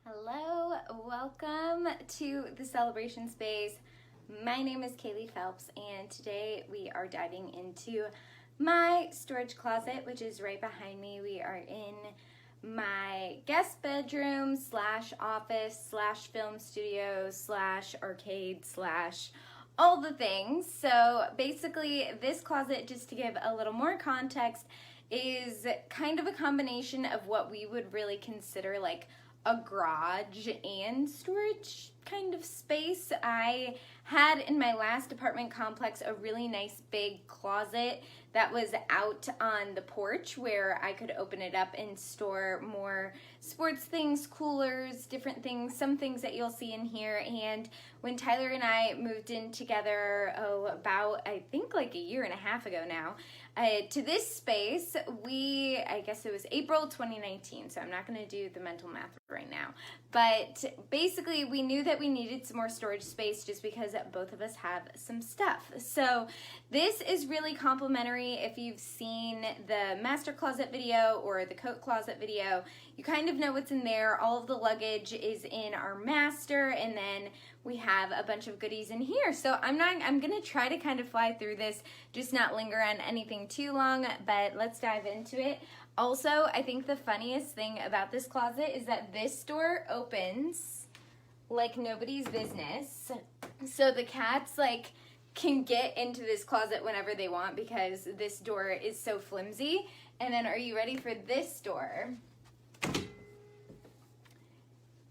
Hello, welcome to the Celebration Space. My name is Kaylee Phelps, and today we are diving into my storage closet, which is right behind me. We are in my guest bedroom slash office slash film studio slash arcade slash all the things. So basically, this closet, just to give a little more context, is kind of a combination of what we would really consider like a garage and storage kind of space. I had in my last apartment complex a really nice big closet that was out on the porch where I could open it up and store more sports things, coolers, different things, some things that you'll see in here. And when Tyler and I moved in together, about I think like a year and a half ago now, to this space, I guess it was April 2019, so I'm not going to do the mental math right now. But basically, we knew that we needed some more storage space just because both of us have some stuff. So this is really complimentary. If you've seen the master closet video or the coat closet video, you kind of know what's in there. All of the luggage is in our master, and then we have a bunch of goodies in here. So I'm gonna try to kind of fly through this, just not linger on anything too long, but let's dive into it. Also, I think the funniest thing about this closet is that this door opens like nobody's business. So the cats can get into this closet whenever they want because this door is so flimsy. And then are you ready for this door?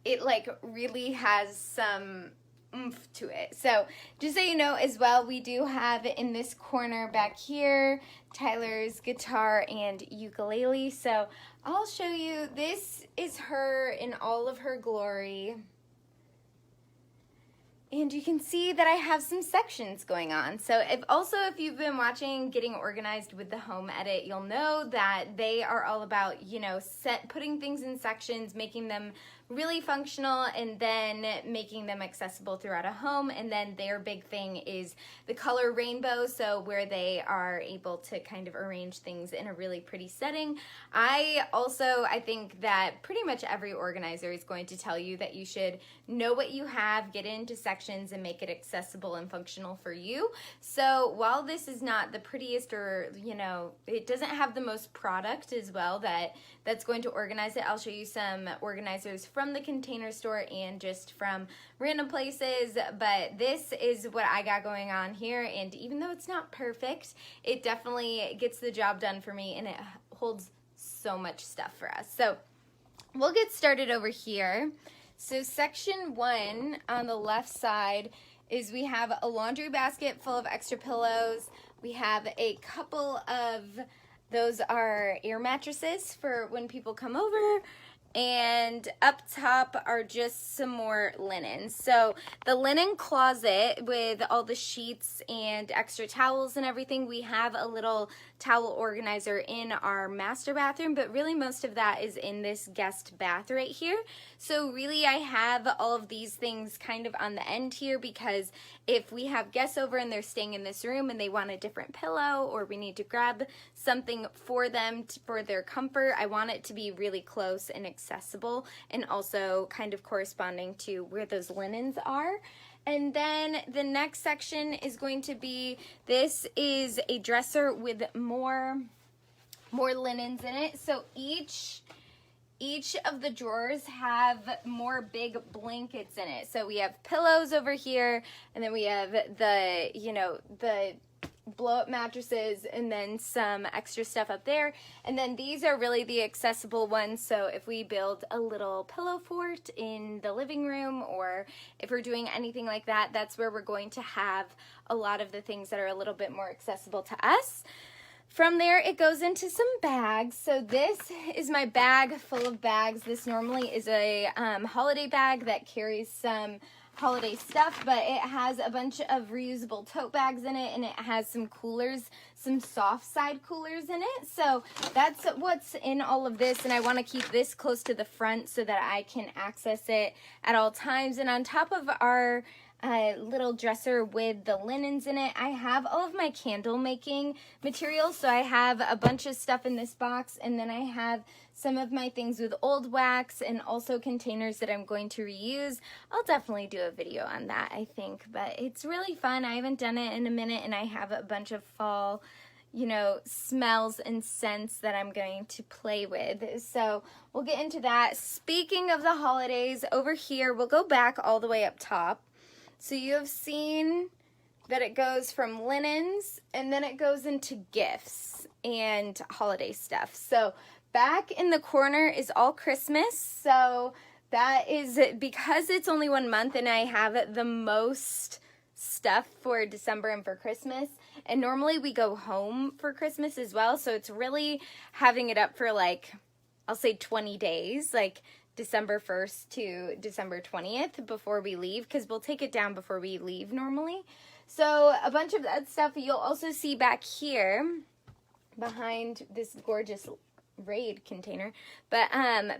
It really has some oomph to it. So just so you know as well, we do have in this corner back here Tyler's guitar and ukulele. So I'll show you. This is her in all of her glory. And you can see that I have some sections going on. So if you've been watching Getting Organized with the Home Edit, you'll know that they are all about, putting things in sections, making them really functional, and then making them accessible throughout a home. And then their big thing is the color rainbow, so where they are able to kind of arrange things in a really pretty setting. I think that pretty much every organizer is going to tell you that you should know what you have, get into sections, and make it accessible and functional for you. So while this is not the prettiest, or it doesn't have the most product as well that's going to organize it, I'll show you some organizers from the Container Store and just from random places. But this is what I got going on here, and even though it's not perfect, it definitely gets the job done for me, and it holds so much stuff for us. So we'll get started over here. So section 1 on the left side is we have a laundry basket full of extra pillows. We have a couple of, those are air mattresses for when people come over. And up top are just some more linen. So the linen closet with all the sheets and extra towels and everything, we have a little towel organizer in our master bathroom, but really most of that is in this guest bath right here. So really I have all of these things kind of on the end here because if we have guests over and they're staying in this room and they want a different pillow, or we need to grab something for them for their comfort, I want it to be really close and accessible, and also kind of corresponding to where those linens are. And then the next section is going to be, this is a dresser with more linens in it. So each of the drawers have more big blankets in it. So we have pillows over here, and then we have the blow-up mattresses, and then some extra stuff up there. And then these are really the accessible ones. So if we build a little pillow fort in the living room, or if we're doing anything like that, that's where we're going to have a lot of the things that are a little bit more accessible to us. From there, it goes into some bags. So this is my bag full of bags. This normally is a holiday bag that carries some holiday stuff, but it has a bunch of reusable tote bags in it, and it has some coolers, some soft side coolers in it. So that's what's in all of this, and I want to keep this close to the front so that I can access it at all times. And on top of our little dresser with the linens in it. I have all of my candle making materials, so I have a bunch of stuff in this box, and then I have some of my things with old wax and also containers that I'm going to reuse. I'll definitely do a video on that, I think, but it's really fun. I haven't done it in a minute, and I have a bunch of fall, you know, smells and scents that I'm going to play with. So we'll get into that. Speaking of the holidays, over here, we'll go back all the way up top. So you have seen that it goes from linens and then it goes into gifts and holiday stuff. So back in the corner is all Christmas. So that is because it's only 1 month and I have the most stuff for December and for Christmas. And normally we go home for Christmas as well. So it's really having it up for like, I'll say 20 days, like December 1st to December 20th before we leave, because we'll take it down before we leave normally. So a bunch of that stuff you'll also see back here behind this gorgeous Raid container. But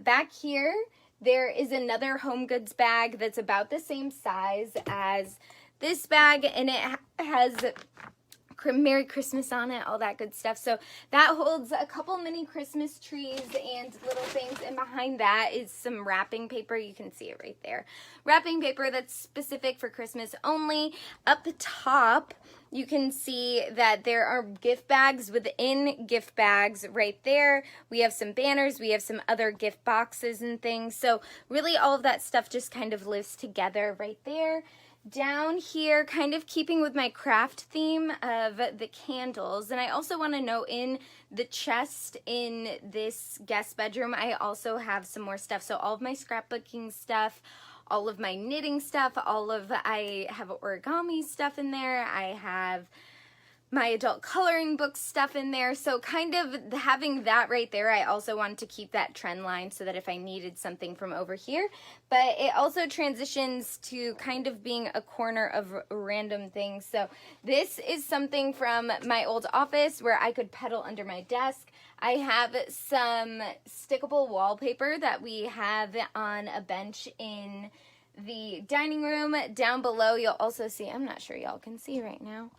back here, there is another Home Goods bag that's about the same size as this bag, and it has Merry Christmas on it, all that good stuff. So that holds a couple mini Christmas trees and little things, and behind that is some wrapping paper. You can see it right there. Wrapping paper that's specific for Christmas only. Up the top, you can see that there are gift bags within gift bags right there. We have some banners, we have some other gift boxes and things. So really all of that stuff just kind of lives together right there. Down here, kind of keeping with my craft theme of the candles, and I also want to note in the chest in this guest bedroom, I also have some more stuff. So all of my scrapbooking stuff, all of my knitting stuff, I have origami stuff in there, I have my adult coloring book stuff in there. So kind of having that right there, I also wanted to keep that trend line so that if I needed something from over here. But it also transitions to kind of being a corner of random things. So this is something from my old office where I could pedal under my desk. I have some stickable wallpaper that we have on a bench in the dining room. Down below, you'll also see, I'm not sure y'all can see right now,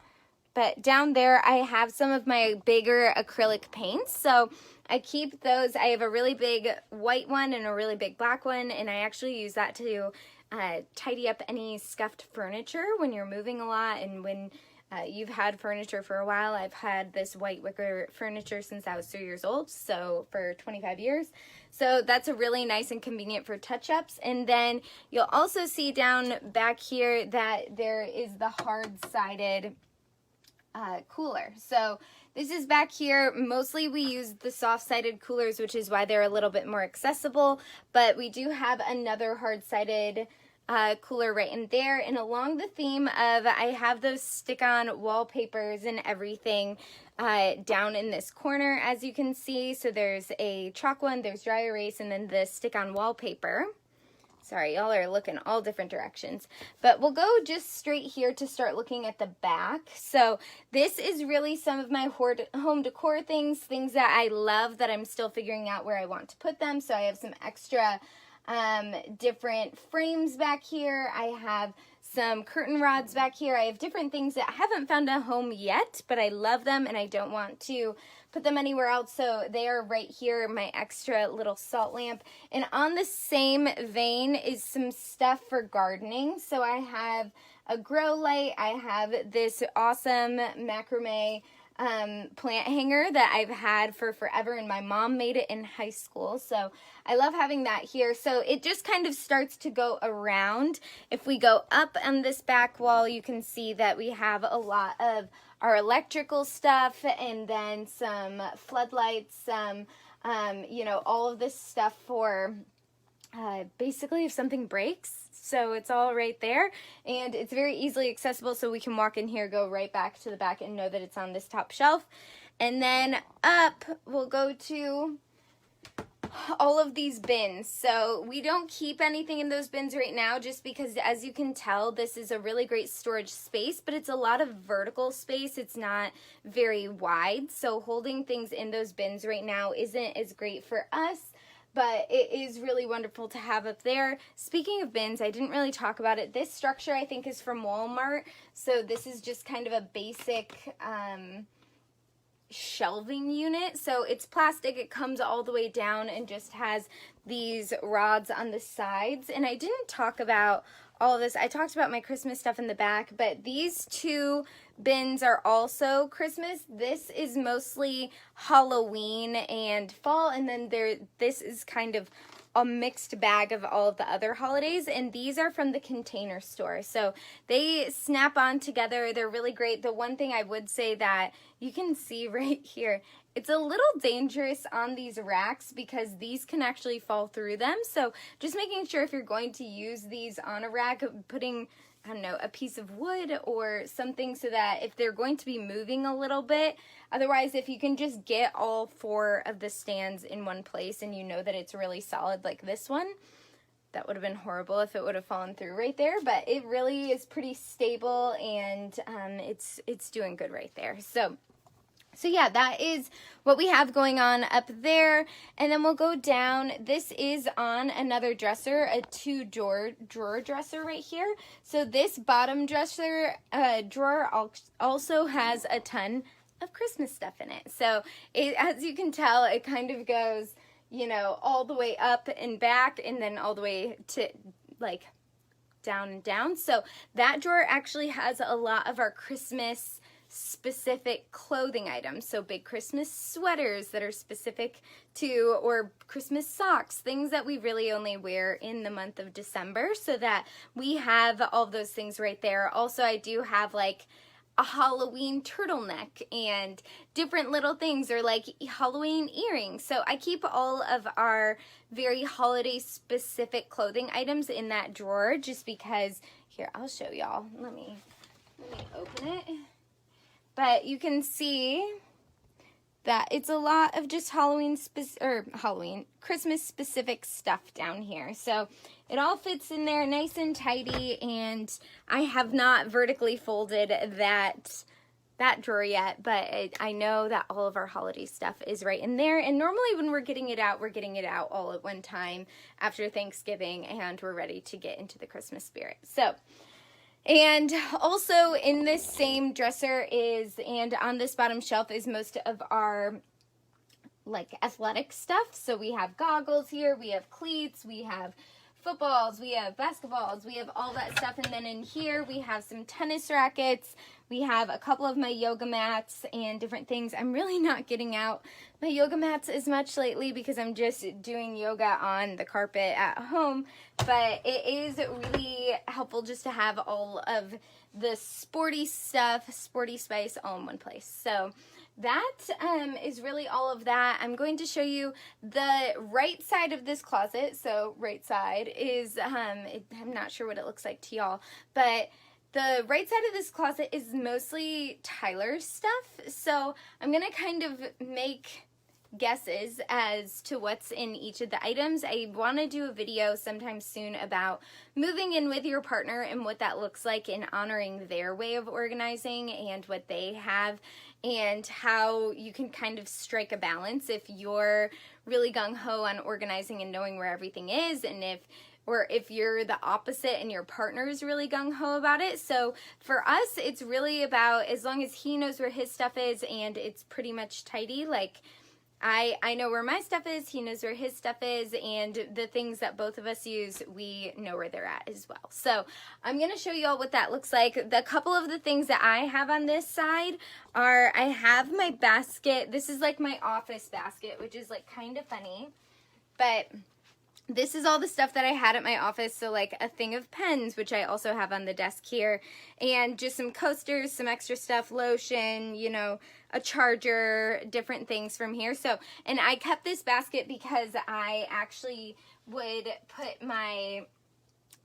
but down there, I have some of my bigger acrylic paints. So I keep those. I have a really big white one and a really big black one, and I actually use that to tidy up any scuffed furniture when you're moving a lot and when you've had furniture for a while. I've had this white wicker furniture since I was 3 years old, so for 25 years. So that's a really nice and convenient for touch-ups. And then you'll also see down back here that there is the hard-sided cooler. So this is back here. Mostly we use the soft-sided coolers, which is why they're a little bit more accessible, but we do have another hard-sided cooler right in there. And along the theme of, I have those stick-on wallpapers and everything down in this corner, as you can see. So there's a chalk one, there's dry erase, and then the stick-on wallpaper. Sorry, y'all are looking all different directions. But we'll go just straight here to start looking at the back. So this is really some of my home decor things that I love that I'm still figuring out where I want to put them. So I have some extra different frames back here. I have some curtain rods back here. I have different things that I haven't found a home yet, but I love them and I don't want to put them anywhere else. So they are right here, my extra little salt lamp. And on the same vein is some stuff for gardening. So I have a grow light. I have this awesome macrame plant hanger that I've had for forever, and my mom made it in high school. So I love having that here. So it just kind of starts to go around. If we go up on this back wall, you can see that we have a lot of our electrical stuff, and then some floodlights, some, you know, all of this stuff for basically if something breaks. So it's all right there, and it's very easily accessible, so we can walk in here, go right back to the back, and know that it's on this top shelf. And then up, we'll go to all of these bins. So we don't keep anything in those bins right now, just because, as you can tell, this is a really great storage space, but it's a lot of vertical space. It's not very wide, so holding things in those bins right now isn't as great for us. but it is really wonderful to have up there. Speaking of bins, I didn't really talk about it. This structure I think is from Walmart, so this is just kind of a basic shelving unit. So it's plastic, it comes all the way down and just has these rods on the sides. And I didn't talk about all of this. I talked about my Christmas stuff in the back, but these two bins are also Christmas. This is mostly Halloween and fall, and then this is kind of a mixed bag of all of the other holidays, and these are from the Container Store. So they snap on together. They're really great. The one thing I would say that you can see right here, it's a little dangerous on these racks because these can actually fall through them. So just making sure if you're going to use these on a rack, putting, I don't know, a piece of wood or something so that if they're going to be moving a little bit, otherwise if you can just get all 4 of the stands in one place and you know that it's really solid like this one, that would have been horrible if it would have fallen through right there, but it really is pretty stable, and it's doing good right there. So yeah, that is what we have going on up there. And then we'll go down. This is on another dresser, a 2-drawer dresser right here. So this bottom dresser drawer also has a ton of Christmas stuff in it. So as you can tell, it kind of goes, you know, all the way up and back, and then all the way to like down and down. So that drawer actually has a lot of our Christmas specific clothing items, so big Christmas sweaters that are specific to, or Christmas socks, things that we really only wear in the month of December, so that we have all of those things right there. Also, I do have like a Halloween turtleneck and different little things, or like Halloween earrings. So I keep all of our very holiday specific clothing items in that drawer just because, here, I'll show y'all. Let me open it. But you can see that it's a lot of just Christmas specific stuff down here. So it all fits in there nice and tidy, and I have not vertically folded that drawer yet, but I know that all of our holiday stuff is right in there. And normally when we're getting it out all at one time after Thanksgiving, and we're ready to get into the Christmas spirit. So, and also in this same dresser and on this bottom shelf is most of our like athletic stuff. So we have goggles here, we have cleats, we have footballs, we have basketballs, we have all that stuff. And then in here we have some tennis rackets, we have a couple of my yoga mats and different things. I'm really not getting out my yoga mats as much lately because I'm just doing yoga on the carpet at home, but it is really helpful just to have all of the sporty stuff, sporty spice, all in one place. So that is really all of that. I'm going to show you the right side of this closet. So right side is, I'm not sure what it looks like to y'all, but the right side of this closet is mostly Tyler's stuff. So I'm going to kind of make guesses as to what's in each of the items. I want to do a video sometime soon about moving in with your partner and what that looks like, and honoring their way of organizing and what they have, and how you can kind of strike a balance if you're really gung-ho on organizing and knowing where everything is, and if you're the opposite and your partner is really gung-ho about it. So for us, it's really about, as long as he knows where his stuff is and it's pretty much tidy, like I know where my stuff is, he knows where his stuff is, and the things that both of us use, we know where they're at as well. So I'm going to show you all what that looks like. The couple of the things that I have on this side are, I have my basket. This is like my office basket, which is like kind of funny, but this is all the stuff that I had at my office. So like a thing of pens, which I also have on the desk here, and just some coasters, some extra stuff, lotion, you know, a charger, different things from here. So, and I kept this basket because I actually would put my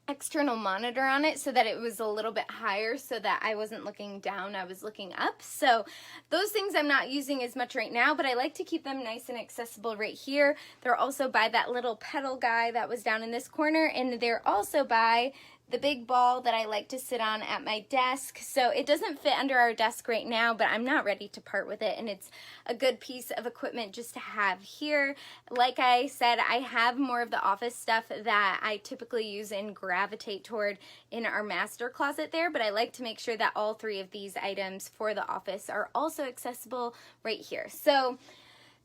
external monitor on it so that it was a little bit higher, so that I wasn't looking down, I was looking up. So those things I'm not using as much right now, but I like to keep them nice and accessible right here. They're also by that little pedal guy that was down in this corner, and they're also by the big ball that I like to sit on at my desk. So it doesn't fit under our desk right now, but I'm not ready to part with it, and it's a good piece of equipment just to have here. Like I said, I have more of the office stuff that I typically use and gravitate toward in our master closet there, but I like to make sure that all three of these items for the office are also accessible right here. So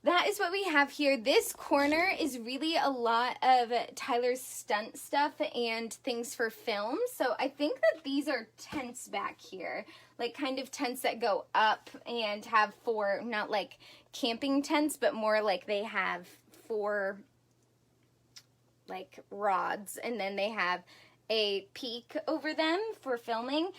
that is what we have here. This corner is really a lot of Tyler's stunt stuff and things for film. So I think that these are tents back here, like kind of tents that go up and have four, not like camping tents, but more like they have four like rods, and then they have a peak over them for filming.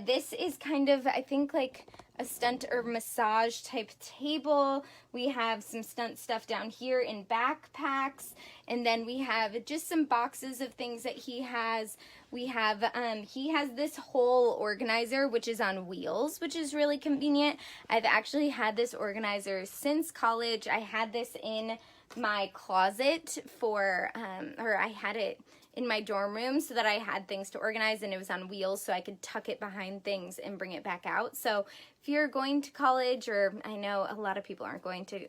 This is kind of, I think, like a stunt or massage type table. We have some stunt stuff down here in backpacks, and then we have just some boxes of things that he has. We have, he has this whole organizer, which is on wheels, which is really convenient. I've actually had this organizer since college. I had this in my closet for, or I had it in my dorm room so that I had things to organize, and it was on wheels so I could tuck it behind things and bring it back out. So if you're going to college, or I know a lot of people aren't going to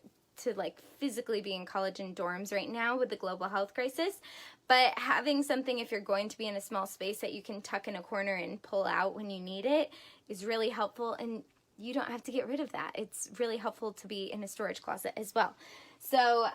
like physically be in college in dorms right now with the global health crisis, but having something, if you're going to be in a small space, that you can tuck in a corner and pull out when you need it is really helpful, and you don't have to get rid of that. It's really helpful to be in a storage closet as well. So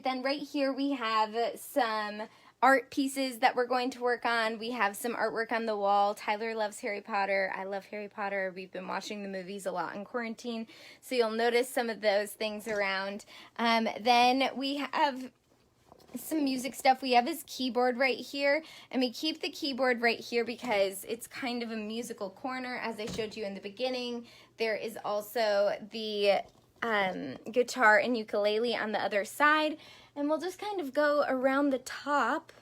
then right here we have some art pieces that we're going to work on. We have some artwork on the wall. Tyler loves Harry Potter. I love Harry Potter. We've been watching the movies a lot in quarantine, so you'll notice some of those things around. Then we have some music stuff. We have his keyboard right here, and we keep the keyboard right here because it's kind of a musical corner, as I showed you in the beginning. There is also the guitar and ukulele on the other side, and we'll just kind of go around the top.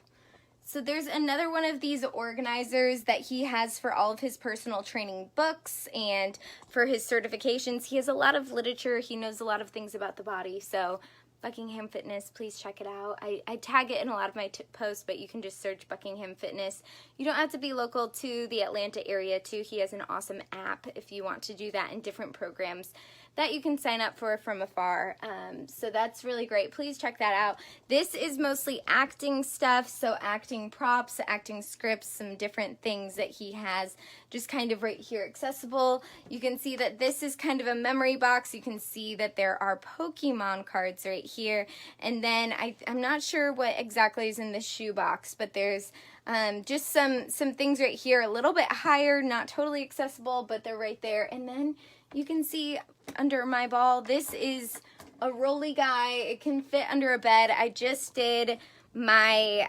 So there's another one of these organizers that he has for all of his personal training books and for his certifications. He has a lot of literature. He knows a lot of things about the body. So Buckingham Fitness, please check it out. I tag it in a lot of my posts, but you can just search Buckingham Fitness. You don't have to be local to the Atlanta area too. He has an awesome app if you want to do that, in different programs that you can sign up for from afar. So that's really great. Please check that out. This is mostly acting stuff, so acting props, acting scripts, some different things that he has just kind of right here accessible. You can see that this is kind of a memory box. You can see that there are Pokemon cards right here. And then I'm not sure what exactly is in the shoe box, but there's just some things right here, a little bit higher, not totally accessible, but they're right there. And then you can see under my ball, this is a rolly guy. It can fit under a bed. I just did my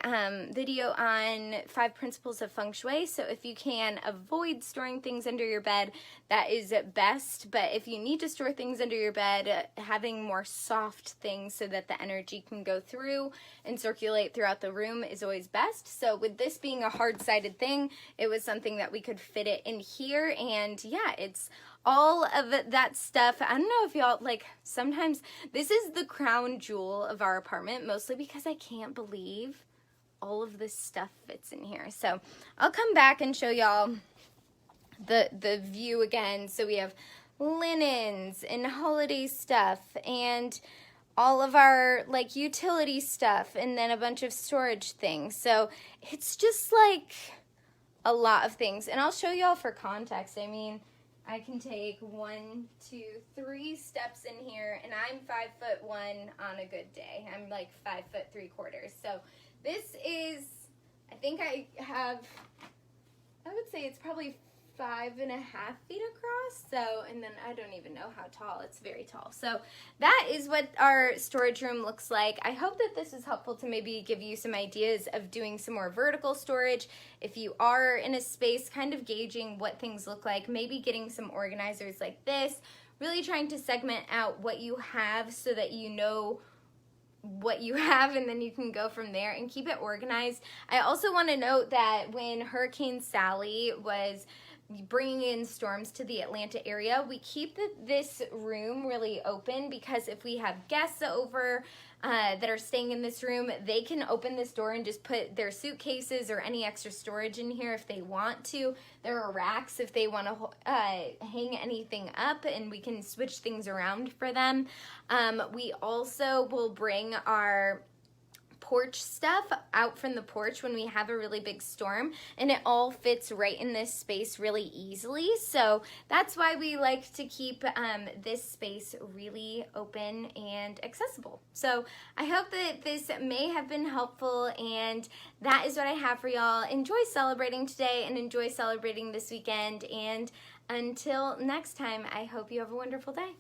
video on 5 principles of feng shui, so if you can avoid storing things under your bed, that is best. But if you need to store things under your bed, having more soft things so that the energy can go through and circulate throughout the room is always best. So with this being a hard-sided thing, it was something that we could fit it in here, and yeah, it's all of that stuff. I don't know if y'all, like, sometimes this is the crown jewel of our apartment, mostly because I can't believe all of this stuff fits in here. So I'll come back and show y'all the view again. So we have linens and holiday stuff and all of our like utility stuff, and then a bunch of storage things. So it's just like a lot of things, and I'll show y'all for context. I mean, I can take 1, 2, 3 steps in here, and I'm 5'1" on a good day. I'm like 5'3". So this is, I think I would say it's probably 5.5 feet across. So, and then I don't even know how tall. It's very tall. So that is what our storage room looks like. I hope that this is helpful to maybe give you some ideas of doing some more vertical storage. If you are in a space, kind of gauging what things look like, maybe getting some organizers like this, really trying to segment out what you have so that you know what you have, and then you can go from there and keep it organized. I also want to note that when Hurricane Sally was bringing in storms to the Atlanta area, we keep this room really open, because if we have guests over, that are staying in this room, they can open this door and just put their suitcases or any extra storage in here if they want to. There are racks if they want to hang anything up, and we can switch things around for them. We also will bring our porch stuff out from the porch when we have a really big storm, and it all fits right in this space really easily. So that's why we like to keep this space really open and accessible. So I hope that this may have been helpful, and that is what I have for y'all. Enjoy celebrating today and enjoy celebrating this weekend, and until next time, I hope you have a wonderful day.